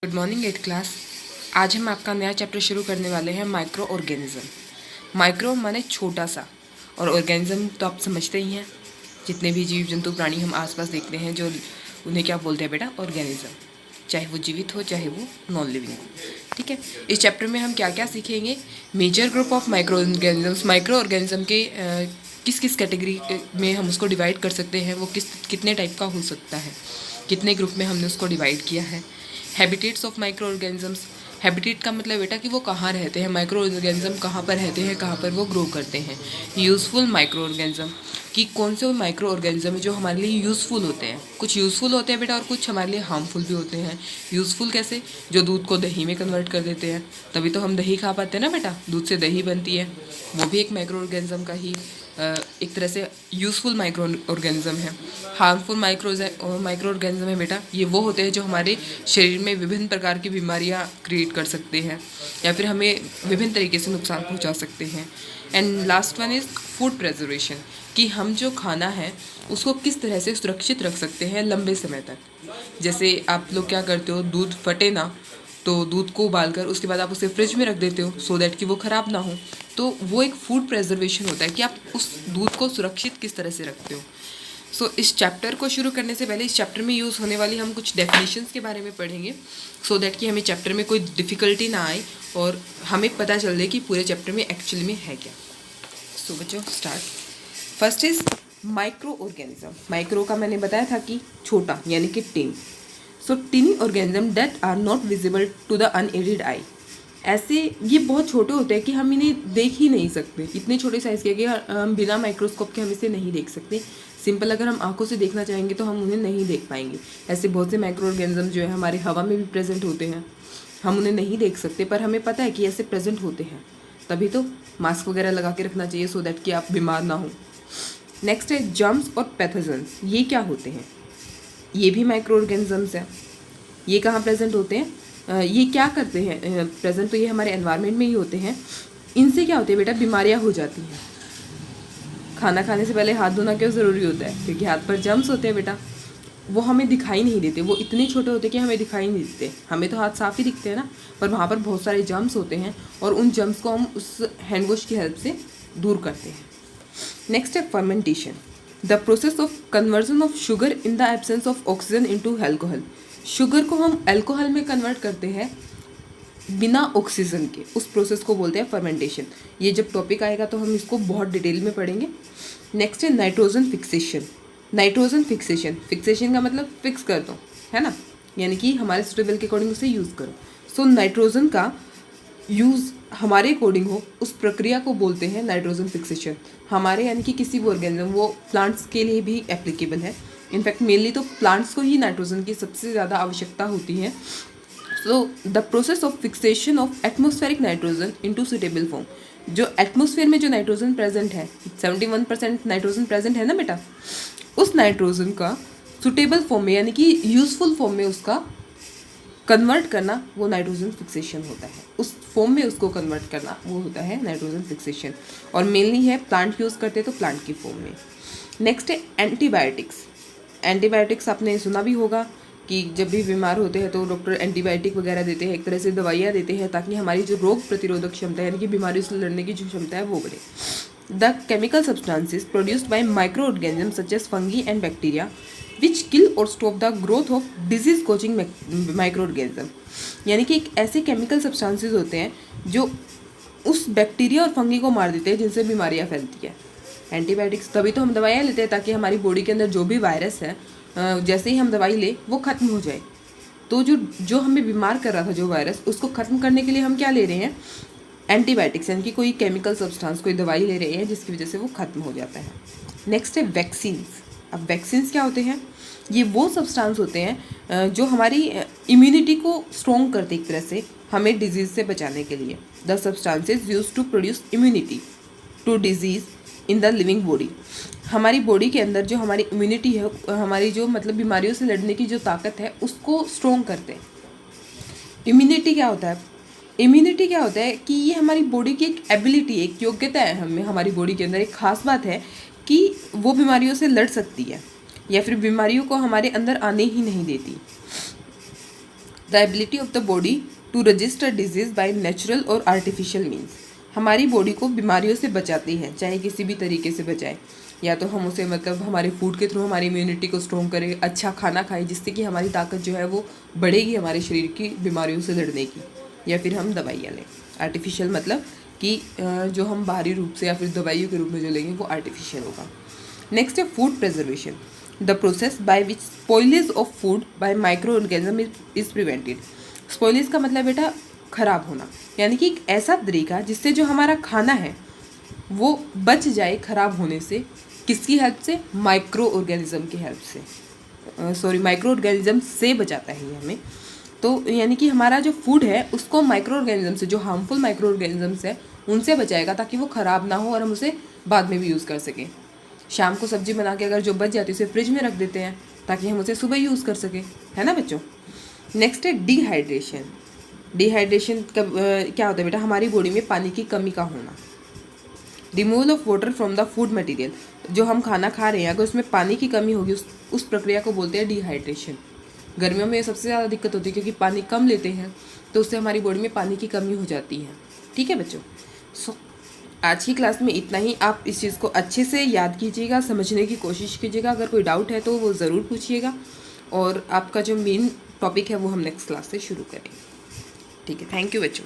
Good morning eight class. आज हम आपका नया चैप्टर शुरू करने वाले हैं माइक्रो ऑर्गेनिज्म। माइक्रो माने छोटा सा, और ऑर्गेनिज्म तो आप समझते ही हैं, जितने भी जीव जंतु प्राणी हम आसपास देखते हैं जो उन्हें क्या बोलते हैं बेटा, ऑर्गेनिज्म। चाहे वो जीवित हो चाहे वो नॉन लिविंग हो, ठीक है। इस चैप्टर में हम क्या क्या सीखेंगे। Major group of microorganisms, microorganism के किस किस कैटेगरी में हम उसको डिवाइड कर सकते हैं, वो कितने टाइप का हो सकता है, कितने ग्रुप में हमने उसको डिवाइड किया है। Habitats of micro organisms, habitat का मतलब बेटा कि वो कहाँ रहते हैं, माइक्रो ऑर्गेनिज्म कहाँ पर रहते हैं, कहाँ पर वो ग्रो करते हैं। यूज़फुल माइक्रो ऑर्गेनिज्म, कि कौन से माइक्रो ऑर्गेनिज्म है जो हमारे लिए यूज़फुल होते हैं। कुछ यूज़फुल होते हैं बेटा और कुछ हमारे लिए हार्मफुल भी होते हैं। यूज़फुल कैसे, जो दूध को दही में कन्वर्ट कर देते हैं, तभी तो हम दही खा पाते हैं ना बेटा, दूध से दही बनती है, वो भी एक माइक्रो ऑर्गेनिज्म का ही एक तरह से यूज़फुल माइक्रो ऑर्गेनिज्म है। हार्मफुल माइक्रो ऑर्गेनिज्म है बेटा, ये वो होते हैं जो हमारे शरीर में विभिन्न प्रकार की बीमारियां क्रिएट कर सकते हैं या फिर हमें विभिन्न तरीके से नुकसान पहुंचा सकते हैं। And last one is food preservation, कि हम जो खाना है उसको किस तरह से सुरक्षित रख सकते हैं लंबे समय तक। जैसे आप लोग क्या करते हो, दूध फटे ना तो दूध को उबालकर उसके बाद आप उसे फ्रिज में रख देते हो सो दैट कि वो ख़राब ना हो, तो वो एक फूड प्रिजर्वेशन होता है कि आप उस दूध को सुरक्षित किस तरह से रखते हो। सो इस चैप्टर को शुरू करने से पहले इस चैप्टर में यूज़ होने वाली हम कुछ डेफिनेशंस के बारे में पढ़ेंगे, सो दैट कि हमें चैप्टर में कोई डिफ़िकल्टी ना आए और हमें पता चल जाए कि पूरे चैप्टर में एक्चुअली में है क्या। सो बच्चों start. First is micro organism. Micro का मैंने बताया था कि छोटा, यानी कि tin. So tiny organism that are not visible to the unaided eye. ऐसे ये बहुत छोटे होते हैं कि हम इन्हें देख ही नहीं सकते, इतने छोटे साइज़ के कि हम बिना माइक्रोस्कोप के हम इसे नहीं देख सकते। सिंपल अगर हम आंखों से देखना चाहेंगे तो हम उन्हें नहीं देख पाएंगे। ऐसे बहुत से माइक्रो ऑर्गेनिज्म जो है हमारे हवा में भी प्रेजेंट होते हैं, हम उन्हें नहीं देख सकते पर हमें पता है कि ऐसे प्रेजेंट होते हैं, तभी तो मास्क वगैरह लगा के रखना चाहिए सो दैट कि आप बीमार ना हो। नेक्स्ट है जर्म्स और पैथोजेंस। ये क्या होते हैं, ये भी माइक्रो ऑर्गेनिजम्स हैं। ये कहाँ प्रेजेंट होते हैं, ये क्या करते हैं प्रेजेंट, तो ये हमारे एनवायरनमेंट में ही होते हैं। इनसे क्या होती है बेटा, बीमारियाँ हो जाती हैं। खाना खाने से पहले हाथ धोना क्यों ज़रूरी होता है, क्योंकि हाथ पर जर्म्स होते हैं बेटा, वो हमें दिखाई नहीं देते, वो इतने छोटे होते हैं कि हमें दिखाई नहीं देते। हमें तो हाथ साफ ही दिखते हैं ना, पर वहाँ पर बहुत सारे जर्म्स होते हैं और उन जर्म्स को हम उस हैंड वॉश की हेल्प से दूर करते हैं। नेक्स्ट है fermentation, the process of conversion of sugar in the absence of oxygen into alcohol. Sugar को हम अल्कोहल में कन्वर्ट करते हैं बिना ऑक्सीजन के, उस प्रोसेस को बोलते हैं फर्मेंटेशन। ये जब टॉपिक आएगा तो हम इसको बहुत डिटेल में पढ़ेंगे। नेक्स्ट है nitrogen fixation. Nitrogen fixation, fixation का मतलब फिक्स कर दो, है ना, यानी कि हमारे सुटेबल के अकॉर्डिंग उसे यूज़ करो। सो नाइट्रोजन का यूज़ हमारे अकॉर्डिंग हो, उस प्रक्रिया को बोलते हैं नाइट्रोजन फिक्सेशन। हमारे यानी कि किसी भी ऑर्गेनिज्म, वो प्लांट्स के लिए भी एप्लीकेबल है। इनफैक्ट मेनली तो प्लांट्स को ही नाइट्रोजन की सबसे ज़्यादा आवश्यकता होती है। So the process of fixation of atmospheric nitrogen into suitable form. जो एटमॉस्फेयर में जो नाइट्रोजन प्रेजेंट है, 71% नाइट्रोजन प्रेजेंट है ना बेटा, उस नाइट्रोजन का सुटेबल फॉर्म में यानी कि यूजफुल फॉर्म में उसका कन्वर्ट करना, वो नाइट्रोजन फिक्सेशन होता है। उस फॉर्म में उसको कन्वर्ट करना वो होता है नाइट्रोजन फिक्सेशन, और मेनली है प्लांट यूज़ करते हैं तो प्लांट की फॉर्म में। नेक्स्ट है एंटीबायोटिक्स। एंटीबायोटिक्स आपने सुना भी होगा कि जब भी बीमार होते हैं तो डॉक्टर एंटीबायोटिक वगैरह देते हैं, एक तरह से दवाइयाँ देते हैं ताकि हमारी जो रोग प्रतिरोधक क्षमता है यानी कि बीमारी से लड़ने की जो क्षमता है वो बढ़े। The chemical substances produced by micro organism such as fungi and bacteria which kill और stop the growth of disease causing micro organism. यानी कि एक ऐसे केमिकल सब्सटेंसेस होते हैं जो उस बैक्टीरिया और फंगी को मार देते हैं जिनसे बीमारियाँ फैलती है। एंटीबायोटिक्स, तभी तो हम दवाइयाँ लेते हैं ताकि हमारी बॉडी के अंदर जो भी वायरस है जैसे ही हम दवाई ले वो ख़त्म हो जाए। तो जो हमें बीमार कर रहा था जो वायरस, उसको ख़त्म करने के लिए हम क्या ले रहे हैं, एंटीबायोटिक्स, यानी कि कोई केमिकल सब्सटेंस, कोई दवाई ले रहे हैं जिसकी वजह से वो ख़त्म हो जाता है। नेक्स्ट है वैक्सीन्स। अब वैक्सीन्स क्या होते हैं, ये वो सब्सटेंस होते हैं जो हमारी इम्यूनिटी को स्ट्रॉन्ग करते एक तरह से, हमें डिजीज़ से बचाने के लिए। The substances use to produce immunity to disease in the living body. हमारी बॉडी के अंदर जो हमारी इम्यूनिटी है, हमारी जो मतलब बीमारियों से लड़ने की जो ताकत है उसको स्ट्रॉन्ग करते हैं। इम्यूनिटी क्या होता है, इम्यूनिटी क्या होता है कि ये हमारी बॉडी की एक एबिलिटी, एक योग्यता है, हमें हमारी बॉडी के अंदर एक खास बात है कि वो बीमारियों से लड़ सकती है या फिर बीमारियों को हमारे अंदर आने ही नहीं देती। The ability of the body to register disease by natural और आर्टिफिशियल मीन्स। हमारी बॉडी को बीमारियों से बचाती है, चाहे किसी भी तरीके से बचाए, या तो हम उसे मतलब हमारे फूड के थ्रू हमारी इम्यूनिटी को स्ट्रॉन्ग करें, अच्छा खाना खाएं जिससे कि हमारी ताकत जो है वो बढ़ेगी हमारे शरीर की बीमारियों से लड़ने की, या फिर हम दवाइयाँ लें। आर्टिफिशियल मतलब कि जो हम बाहरी रूप से या फिर दवाइयों के रूप में जो लेंगे वो आर्टिफिशियल होगा। नेक्स्ट है food preservation, the process by which spoilage of food by micro organism is prevented. Spoilage का मतलब बेटा खराब होना, यानी कि एक ऐसा तरीका जिससे जो हमारा खाना है वो बच जाए खराब होने से। किसकी हेल्प से? माइक्रो ऑर्गेनिज्म की हेल्प से, माइक्रो ऑर्गेनिज्म से बचाता है ये हमें। तो यानी कि हमारा जो फूड है उसको माइक्रो ऑर्गेनिज्म से, जो हार्मफुल माइक्रो ऑर्गेनिजम्स है उनसे बचाएगा, ताकि वो ख़राब ना हो और हम उसे बाद में भी यूज़ कर सकें। शाम को सब्जी बना के अगर जो बच जाती है उसे फ्रिज में रख देते हैं ताकि हम उसे सुबह यूज़ कर सकें, है ना बच्चों। नेक्स्ट है डिहाइड्रेशन। डिहाइड्रेशन क्या होता है बेटा? हमारी बॉडी में पानी की कमी का होना। Removal of water from the food material, जो हम खाना खा रहे हैं अगर उसमें पानी की कमी होगी उस प्रक्रिया को बोलते हैं डिहाइड्रेशन। गर्मियों में सबसे ज़्यादा दिक्कत होती है क्योंकि पानी कम लेते हैं, तो उससे हमारी बॉडी में पानी की कमी हो जाती है। ठीक है बच्चों, आज की क्लास में इतना ही। आप इस चीज़ को अच्छे से याद कीजिएगा, समझने की कोशिश कीजिएगा। अगर कोई डाउट है तो वो ज़रूर पूछिएगा, और आपका जो मेन टॉपिक है वो हम नेक्स्ट क्लास से शुरू करेंगे। ठीक है, थैंक यू बच्चों।